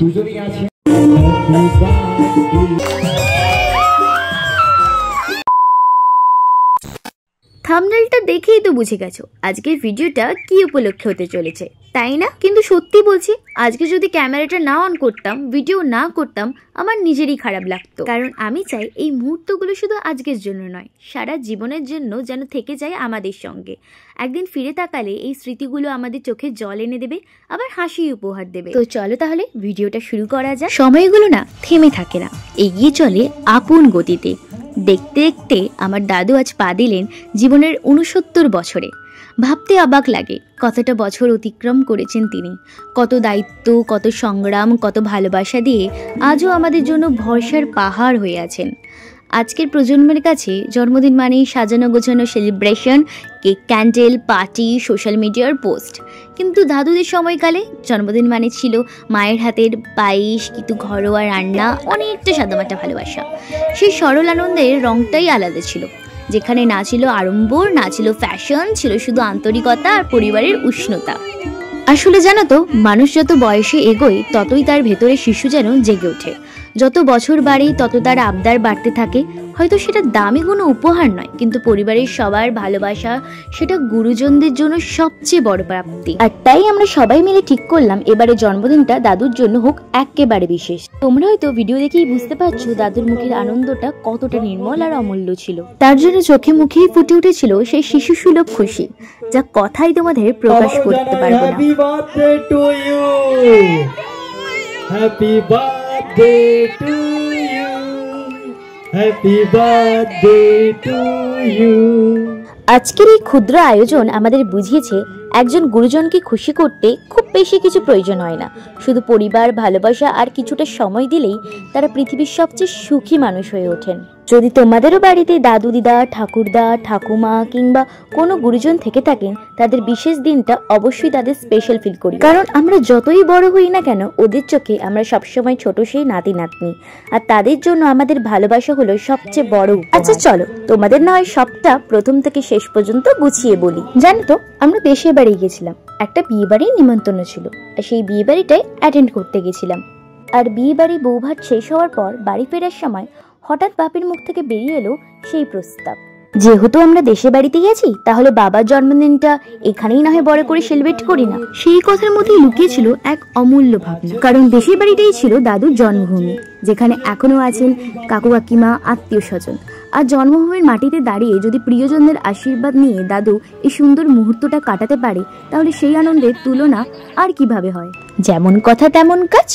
দুজনেই আছে। থাম্বনেলটা দেখেই তো বুঝে গেছো আজকের ভিডিওটা কি উপলক্ষে হতে চলেছে, তাই না? কিন্তু সত্যি বলছি, আজকে যদি ক্যামেরাটা না অন করতাম, ভিডিও না করতাম, আমার নিজেরই খারাপ লাগতো। কারণ আমি চাই এই মুহূর্তগুলো শুধু আজকের জন্য নয়, সারা জীবনের জন্য যেন থেকে যায় আমাদের সঙ্গে। একদিন ফিরে তাকালে এই স্মৃতিগুলো আমাদের চোখে জল এনে দেবে, আবার হাসি উপহার দেবে। তো চলো তাহলে ভিডিওটা শুরু করা যাক। সময়গুলো না থেমে থাকে না, এগিয়ে চলে আপন গতিতে। দেখতে দেখতে আমার দাদু আজ পা দিলেন জীবনের 69 বছরে। ভাবতে অবাক লাগে কতটা বছর অতিক্রম করেছেন তিনি, কত দায়িত্ব, কত সংগ্রাম, কত ভালোবাসা দিয়ে আজও আমাদের জন্য ভরসার পাহাড় হয়ে আছেন। আজকের প্রজন্মের কাছে জন্মদিন মানেই সাজানো গোছানো celebration, cake, candle, party, social মিডিয়ার পোস্ট। কিন্তু দাদুদের সময়কালে জন্মদিন মানে ছিল মায়ের হাতের পায়েস, কিন্তু ঘরোয়া রান্না, অনেকটা সাদামাটা ভালোবাসা। সেই সরল আনন্দের রংটাই আলাদা ছিল, যেখানে না ছিল আড়ম্বর, না ছিল ফ্যাশন, ছিল শুধু আন্তরিকতা আর পরিবারের উষ্ণতা। আসলে জানো তো, মানুষ যত বয়সে এগোয় ততই তার ভেতরে শিশু যেন জেগে ওঠে। যত বছর বাড়ে তত তার আবদার বাড়তে থাকে। হয়তো সেটা দামি কোনো উপহার নয়, কিন্তু পরিবারের সবার ভালোবাসা, সেটা গুরুজনদের জন্য সবচেয়ে বড় প্রাপ্তি। আর তাই আমরা সবাই মিলে ঠিক করলাম এবারে জন্মদিনটা দাদুর জন্য হোক একেবারে বিশেষ। তোমরা হয়তো ভিডিও দেখেই বুঝতে পারছো দাদুর মুখের আনন্দটা কতটা নির্মল আর অমূল্য ছিল। তার জন্য চোখে মুখেই ফুটে উঠেছিল সেই শিশু সুলভ খুশি, যা কথাই তোমাদের প্রকাশ করতে পারবো না। Happy birthday to you, happy birthday to you, happy birthday to you. আজকের এই ক্ষুদ্র আয়োজন আমাদের বুঝিয়েছে একজন গুরুজনকে খুশি করতে খুব বেশি কিছু প্রয়োজন হয় না। শুধু পরিবার, ভালোবাসা আর কিছুটা সময় দিলেই তারা পৃথিবীর সবচেয়ে সুখী মানুষ হয়ে ওঠেন। যদি তোমাদেরও বাড়িতে দাদু, দিদা, ঠাকুরদা, ঠাকুমা কিংবা কোনো গুরুজন থেকে থাকেন, তাদের বিশেষ দিনটা অবশ্যই তাদের স্পেশাল ফিল করি। কারণ আমরা যতই বড় হই না কেন, ওদের চোখে আমরা সবসময় ছোট সেই নাতি নাতনি, আর তাদের জন্য আমাদের ভালোবাসা হলো সবচেয়ে বড়। আচ্ছা চলো, তোমাদের না হয় সবটা প্রথম থেকে শেষ পর্যন্ত গুছিয়ে বলি। জানো তো, আমরা দেশের বাড়ি গেছিলাম, একটা বিয়ে বাড়ির নিমন্ত্রণ ছিল, আর সেই বিয়ে বাড়িটাই অ্যাটেন্ড করতে গেছিলাম। আর বিয়ে বাড়ি বৌভাত শেষ হওয়ার পর বাড়ি ফেরার সময় হঠাৎ বাপের মুখ থেকে বেরিয়ে এলো সেই প্রস্তাব, যেহেতু আমরা দেশে বাড়িতে গেছি, তাহলে বাবার জন্মদিনটা এখানেই না হয় বড় করে সেলিব্রেট করি না। সেই কথার মধ্যেই লুকিয়ে ছিল এক অমূল্য ভাবনা। কারণ দেশের বাড়িটাই ছিল দাদুর জন্মভূমি, যেখানে এখনো আছেন কাকু কাকিমা, আত্মীয় স্বজন। আর জন্মভূমির মাটিতে দাঁড়িয়ে যদি প্রিয়জনদের আশীর্বাদ নিয়ে দাদু এই সুন্দর মুহূর্তটা কাটাতে পারে, তাহলে সেই আনন্দের তুলনা আর কিভাবে হয়। যেমন কথা তেমন কাজ।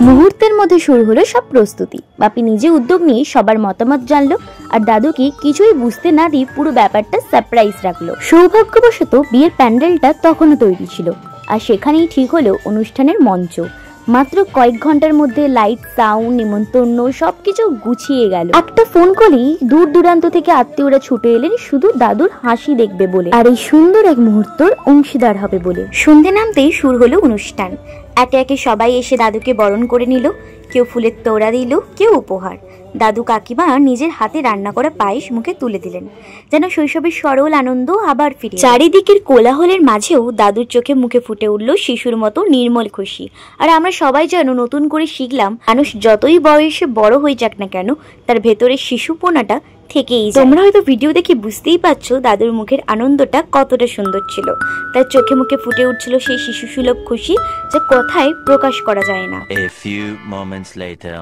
মুহূর্তের মধ্যে শুরু হলো সব প্রস্তুতি। বাপি নিজে উদ্যোগ নিয়ে সবার মতামত জানলো, আর দাদুকে কিছুই বুঝতে না দিয়ে পুরো ব্যাপারটা সারপ্রাইজ রাখলো। সৌভাগ্যবশত বিয়ের প্যান্ডেলটা তখনও তৈরি ছিল, আর সেখানেই ঠিক হলো অনুষ্ঠানের মঞ্চ। মাত্র কয়েক ঘন্টার মধ্যে লাইট, সাউন্ড, নিমন্ত্রণ সবকিছু গুছিয়ে গেল। একটা ফোন করেই দূর দূরান্ত থেকে আত্মীয়রা ছুটে এলেন শুধু দাদুর হাসি দেখবে বলে, আর এই সুন্দর এক মুহূর্তের অংশীদার হবে বলে। সন্ধে নামতেই শুরু হলো অনুষ্ঠান। একে একে সবাই এসে দাদুকে বরণ করে নিল। কেউ ফুলের তোড়া দিল, কেউ উপহার। দাদু কাকিমা নিজের হাতে রান্না করা পায়েস মুখে তুলে দিলেন, যেন শৈশবের সরল আনন্দ আবার ফিরে। চারিদিকের কোলাহলের মাঝেও দাদুর চোখে মুখে ফুটে উঠল শিশুর মতো নির্মল খুশি। আর আমরা সবাই যেন নতুন করে শিখলাম, মানুষ যতই বয়সে বড় হয়ে যাক না কেন, তার ভেতরের শিশুপনাটা থেকেই যায়। তোমরা হয়তো ভিডিও দেখে বুঝতেই পারছো দাদুর মুখের আনন্দটা কতটা সুন্দর ছিল। তার চোখে মুখে ফুটে উঠছিল সেই শিশু সুলভ খুশি, যা কথায় প্রকাশ করা যায় না। A few moments later.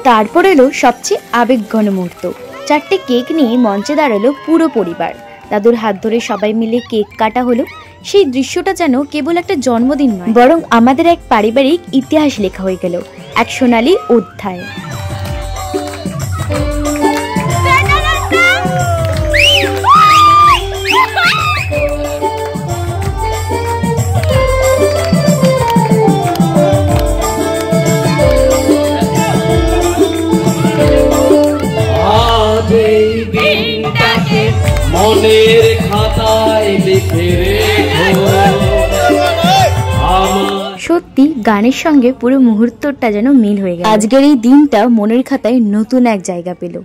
তারপর এলো সবচেয়ে আবেগঘন মুহূর্ত। 4টে কেক নিয়ে মঞ্চে দাঁড়ালো পুরো পরিবার। দাদুর হাত ধরে সবাই মিলে কেক কাটা হলো। সেই দৃশ্যটা যেন কেবল একটা জন্মদিন নয়, বরং আমাদের এক পারিবারিক ইতিহাস লেখা হয়ে গেল, এক সোনালী অধ্যায়। মনের খাতায় লিখে রেখো। সত্যি গানের সঙ্গে পুরো মুহূর্তটা যেন মিল হয়ে গেল। আজকের এই দিনটা মনের খাতায় নতুন এক জায়গা পেল।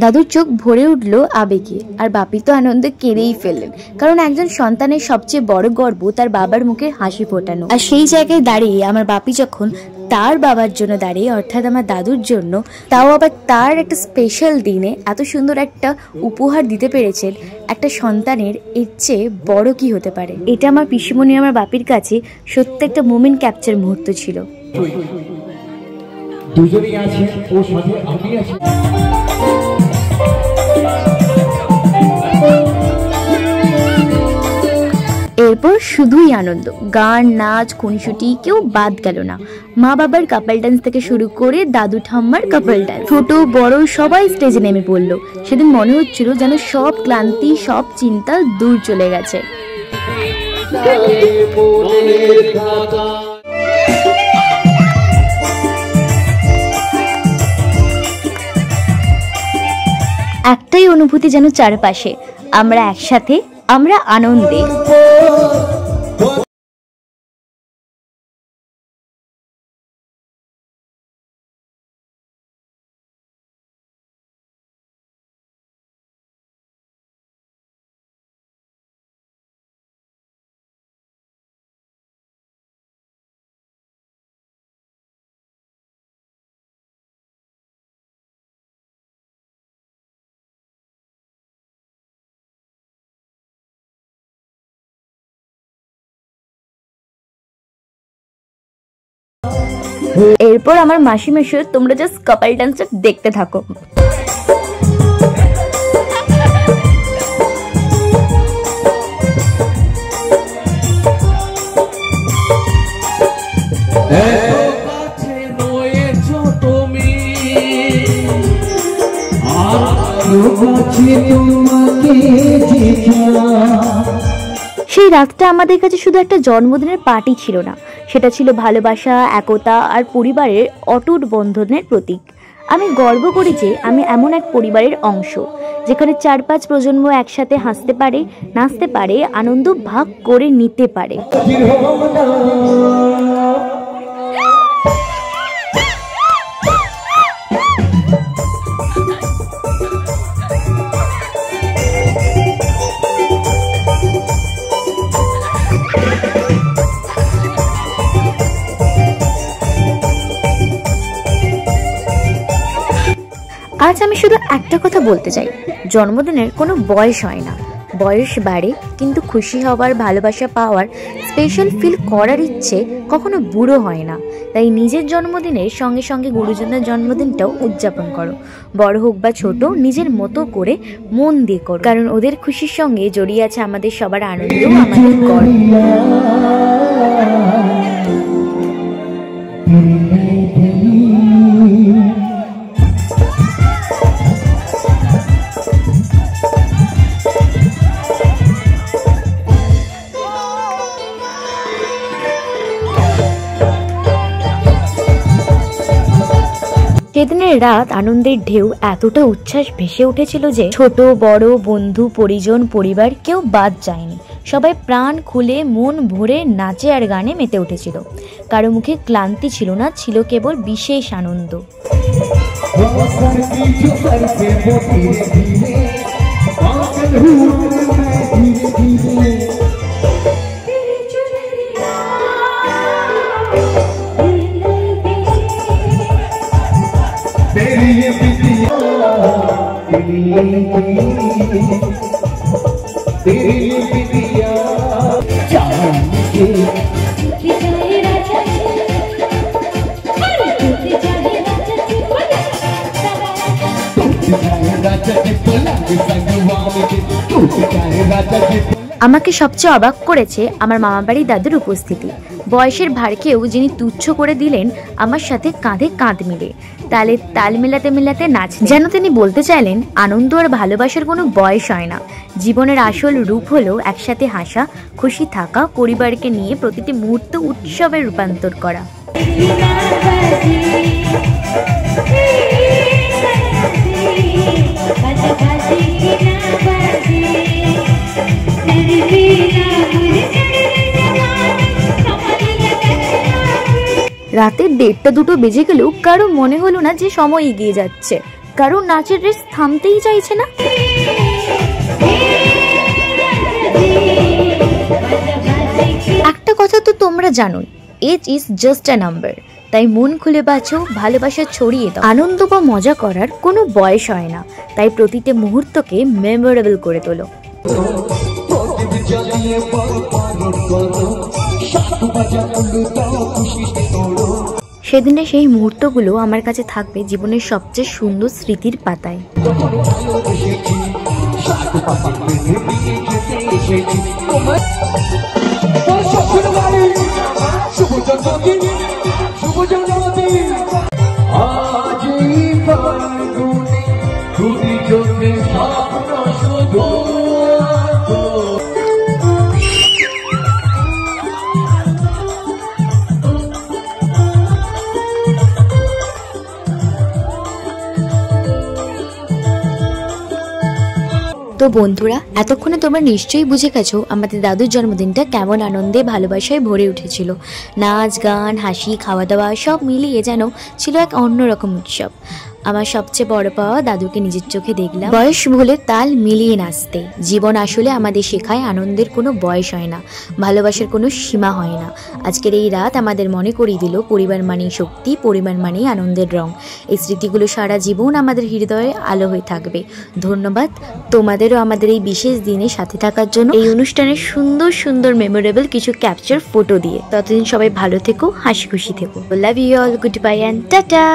দাদুর চোখ ভরে উঠলো আবেগে, আর বাপি তো আনন্দে কেঁদেই ফেললেন, কারণ একজন সন্তানের সবচেয়ে বড় গর্ব তার বাবার মুখে হাসি ফোটানো। আর সেই জায়গায় দাঁড়িয়ে আমার বাপি যখন তার বাবার জন্য দাঁড়িয়ে, অর্থাৎ আমার দাদুর জন্য, তাও আবার তার একটা স্পেশাল দিনে এত সুন্দর একটা উপহার দিতে পেরেছেন, একটা সন্তানের এর চেয়ে বড় কি হতে পারে। এটা আমার পিসিমণি আমার বাপির কাছে সত্যি একটা মোমেন্ট ক্যাপচার মুহূর্ত ছিল। দুজনেই আছে, ওর সাথে আমি আছি। এরপর শুধুই আনন্দ, গান, নাচ, খুনসুটি, কেউ বাদ গেল না। মা বাবার কাপল ডান্স থেকে শুরু করে দাদু ঠাম্মার কাপল ডান্স, ছোট বড় সবাই স্টেজে নেমে পড়লো। সেদিন মনে হচ্ছিল যেন সব ক্লান্তি, সব চিন্তা দূর চলে গেছে। একটাই অনুভূতি যেন চারপাশে, আমরা একসাথে, আমরা আনন্দে। এরপর আমার মাসি মেশো, তোমরা জাস্ট কাপল ডান্সটা দেখতে থাকো। সেই রাতটা আমাদের কাছে শুধু একটা জন্মদিনের পার্টি ছিল না, সেটা ছিল ভালোবাসা, একতা আর পরিবারের অটুট বন্ধনের প্রতীক। আমি গর্ব করি যে আমি এমন এক পরিবারের অংশ, যেখানে 4-5 প্রজন্ম একসাথে হাসতে পারে, নাচতে পারে, আনন্দ ভাগ করে নিতে পারে। আজ আমি শুধু একটা কথা বলতে চাই, জন্মদিনের কোনো বয়স হয় না, বয়স বাড়ে কিন্তু খুশি হওয়ার, ভালোবাসা পাওয়ার, স্পেশাল ফিল করার ইচ্ছে কখনো বুড়ো হয় না। তাই নিজের জন্মদিনের সঙ্গে সঙ্গে গুরুজনের জন্মদিনটাও উদযাপন করো, বড় হোক বা ছোট, নিজের মতো করে মন দিয়ে করো, কারণ ওদের খুশির সঙ্গে জড়িয়ে আছে আমাদের সবার আনন্দ, আমাদের গর্ব। সেদিনের রাত আনন্দের ঢেউ এতটা উচ্ছ্বাস ভেসে উঠেছিল যে ছোট বড়, বন্ধু পরিজন, পরিবার কেউ বাদ যায়নি। সবাই প্রাণ খুলে মন ভরে নাচে আর গানে মেতে উঠেছিল। কারো মুখে ক্লান্তি ছিল না, ছিল কেবল বিশেষ আনন্দ। আমাকে সবচেয়ে অবাক করেছে আমার মামাবাড়ি দাদুর উপস্থিতি। বয়সের ভারকেও যিনি তুচ্ছ করে দিলেন আমার সাথে কাঁধে কাঁধ মিলে, তালে তাল মেলাতে মেলাতে নাচ। যেন তিনি বলতে চাইলেন, আনন্দ আর ভালোবাসার কোনো বয়স হয় না, জীবনের আসল রূপ হলো একসাথে হাসা, খুশি থাকা, পরিবারকে নিয়ে প্রতিটি মুহূর্ত উৎসবে রূপান্তর করা। রাতে 1:30-2 বেজে গেলেও কারো মনে হলো না যে সময় এগিয়ে যাচ্ছে, কারো নাচের রেস থামতেই চাইছে না। একটা কথা তো তোমরা জানোই, age is just a number. তাই মন খুলে বাঁচো, ভালোবাসা ছড়িয়ে দাও। আনন্দ বা মজা করার কোনো বয়স হয় না, তাই প্রতিটা মুহূর্তকে মেমোরেবল করে তোলো। সেদিনে সেই মুহূর্তগুলো আমার কাছে থাকবে জীবনের সবচেয়ে সুন্দর স্মৃতির পাতায়। তো বন্ধুরা, এতক্ষণে তোমরা নিশ্চয়ই বুঝে গেছো আমাদের দাদুর জন্মদিনটা কেমন আনন্দে ভালোবাসায় ভরে উঠেছিল। নাচ গান হাসি খাওয়া দাওয়া সব মিলিয়ে যেন ছিল এক অন্যরকম উৎসব। আমার সবচেয়ে বড় পাওয়া দাদুকে নিজের চোখে দেখলাম বয়স ভুলে তাল মিলিয়ে নাচতে। জীবন আসলে আমাদের শেখায় আনন্দের কোনো বয়স হয় না, ভালোবাসার কোনো সীমা হয় না। আজকের এই রাত আমাদের মনে করিয়ে দিল পরিবার মানেই শক্তি, পরিবার মানেই আনন্দের রং। এই স্মৃতিগুলো সারা জীবন আমাদের হৃদয়ে আলো হয়ে থাকবে। ধন্যবাদ তোমাদেরও আমাদের এই বিশেষ দিনে সাথে থাকার জন্য, এই অনুষ্ঠানের সুন্দর সুন্দর মেমোরেবল কিছু ক্যাপচার ফটো দিয়ে। ততদিন সবাই ভালো থেকো, হাসি খুশি থেকো। Love you all, goodbye and tata.